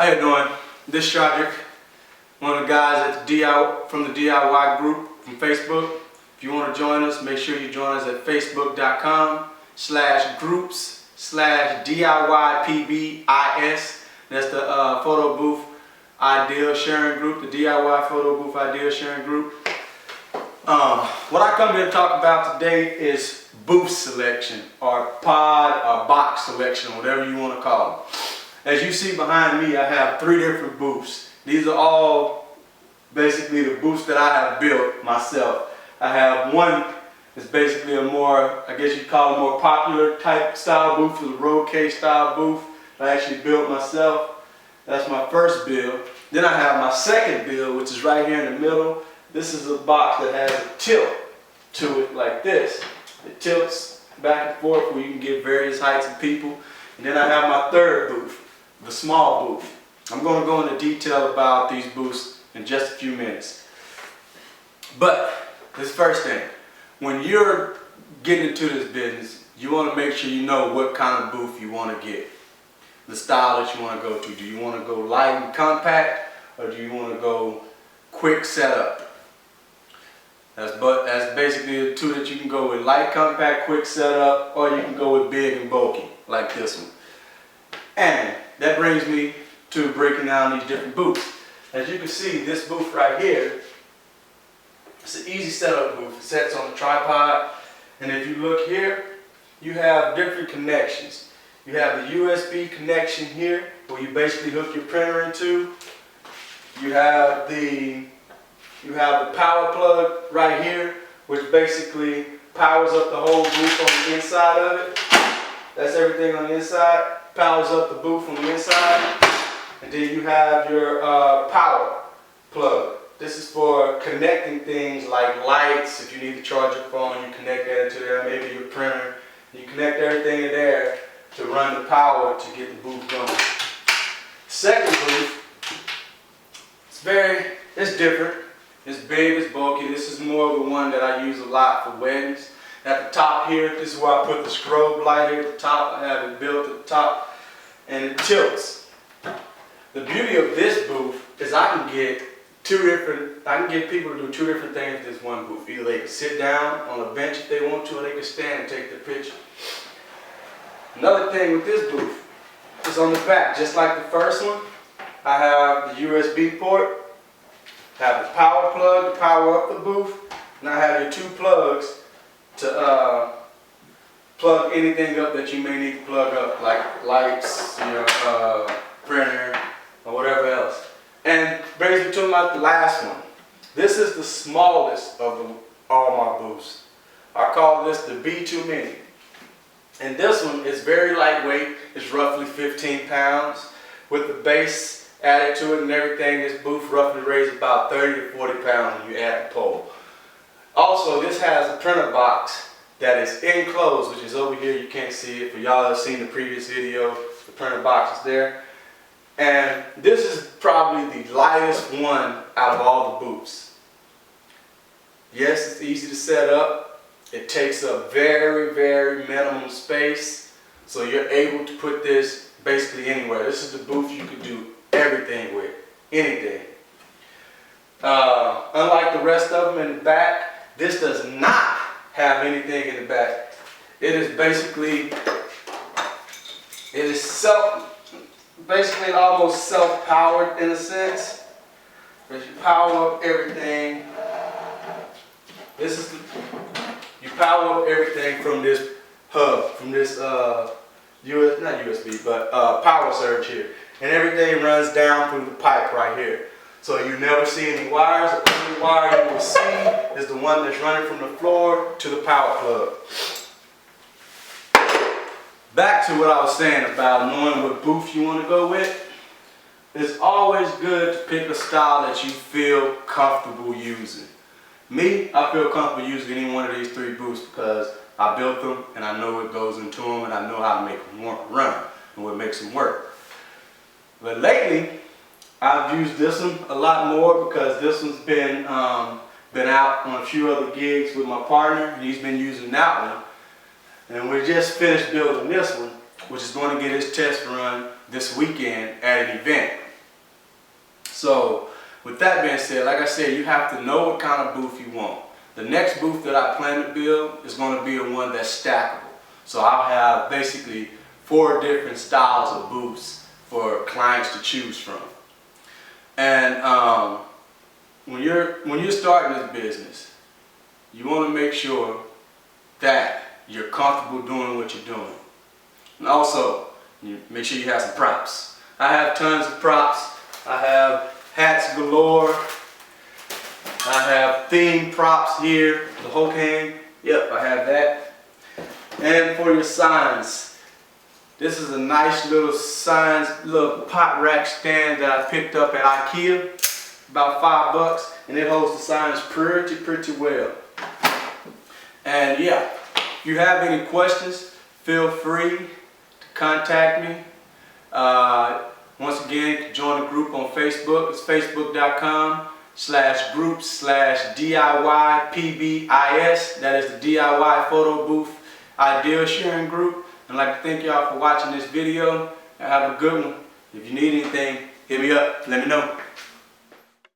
How you doing? This is Shadrick, one of the guys at from the DIY group from Facebook. If you want to join us, make sure you join us at facebook.com/groups/DIYPBIS. That's the photo booth idea sharing group, the DIY photo booth idea sharing group. What I come here to talk about today is booth selection, or pod or box selection, whatever you want to call it. As you see behind me, I have 3 different booths. These are all basically the booths that I have built myself. I have one that's basically a more, I guess you'd call it more popular type style booth, the road case style booth that I actually built myself. That's my first build. Then I have my second build, which is right here in the middle. This is a box that has a tilt to it like this. It tilts back and forth where you can get various heights of people. And then I have my third booth, the small booth. I'm going to go into detail about these booths in just a few minutes. But this first thing, when you're getting into this business, you want to make sure you know what kind of booth you want to get. The style that you want to go to. Do you want to go light and compact, or do you want to go quick setup? That's basically the 2 that you can go with: light, compact, quick setup, or you can go with big and bulky, like this one. And that brings me to breaking down these different booths. As you can see, this booth right here, it's an easy setup booth. It sets on a tripod, and if you look here, you have different connections. You have the USB connection here, where you basically hook your printer into. You have the power plug right here, which basically powers up the whole booth on the inside of it. That's everything on the inside. Powers up the booth on the inside. And then you have your power plug. This is for connecting things like lights. If you need to charge your phone, you connect that into there. Maybe your printer. You connect everything in there to run the power to get the booth going. Second booth, it's different. It's big, it's bulky. This is more of the one that I use a lot for weddings. At the top here, this is where I put the strobe light here at the top. I have it built at the top, and it tilts. The beauty of this booth is I can get people to do 2 different things with this one booth. Either they can sit down on a bench if they want to, or they can stand and take their picture. Another thing with this booth is on the back, just like the first one, I have the USB port, I have the power plug to power up the booth, and I have your 2 plugs to plug anything up that you may need to plug up, like lights, your printer, or whatever else. And brings me to the last one. This is the smallest of all my booths. I call this the B2 Mini. And this one is very lightweight. It's roughly 15 pounds. With the base added to it and everything, this booth roughly weighs about 30 to 40 pounds when you add the pole. Also, this has a printer box that is enclosed, which is over here. You can't see it. For y'all that have seen the previous video, the printer box is there. And this is probably the lightest one out of all the booths. Yes, it's easy to set up. It takes up very, very minimum space. So you're able to put this basically anywhere. This is the booth you can do everything with. Anything. Unlike the rest of them in the back, this does not have anything in the back. It is basically, almost self-powered in a sense. As you power up everything, you power up everything from this hub, from this power surge here. And everything runs down through the pipe right here. So you never see any wires. The only wire you will see is the one that's running from the floor to the power plug. Back to what I was saying about knowing what booth you want to go with. It's always good to pick a style that you feel comfortable using. Me, I feel comfortable using any one of these 3 booths because I built them and I know what goes into them and I know how to make them run and what makes them work. But lately, I've used this one a lot more because this one's been out on a few other gigs with my partner, and he's been using that one. And we just finished building this one, which is going to get its test run this weekend at an event. So with that being said, like I said, you have to know what kind of booth you want. The next booth that I plan to build is going to be the one that's stackable. So I'll have basically 4 different styles of booths for clients to choose from. And when you're starting this business, you want to make sure that you're comfortable doing what you're doing. And also, you make sure you have some props. I have tons of props. I have hats galore. I have theme props here. The Hulk hand. Yep, I have that. And for your signs, this is a nice little signs, little pot rack stand that I picked up at IKEA, about $5, and it holds the signs pretty well. And yeah, if you have any questions, feel free to contact me. Once again, join the group on Facebook. It's facebook.com/group/DIY-PBIS. That is the DIY Photo Booth Idea Sharing Group. I'd like to thank y'all for watching this video. Have a good one. If you need anything, hit me up. Let me know.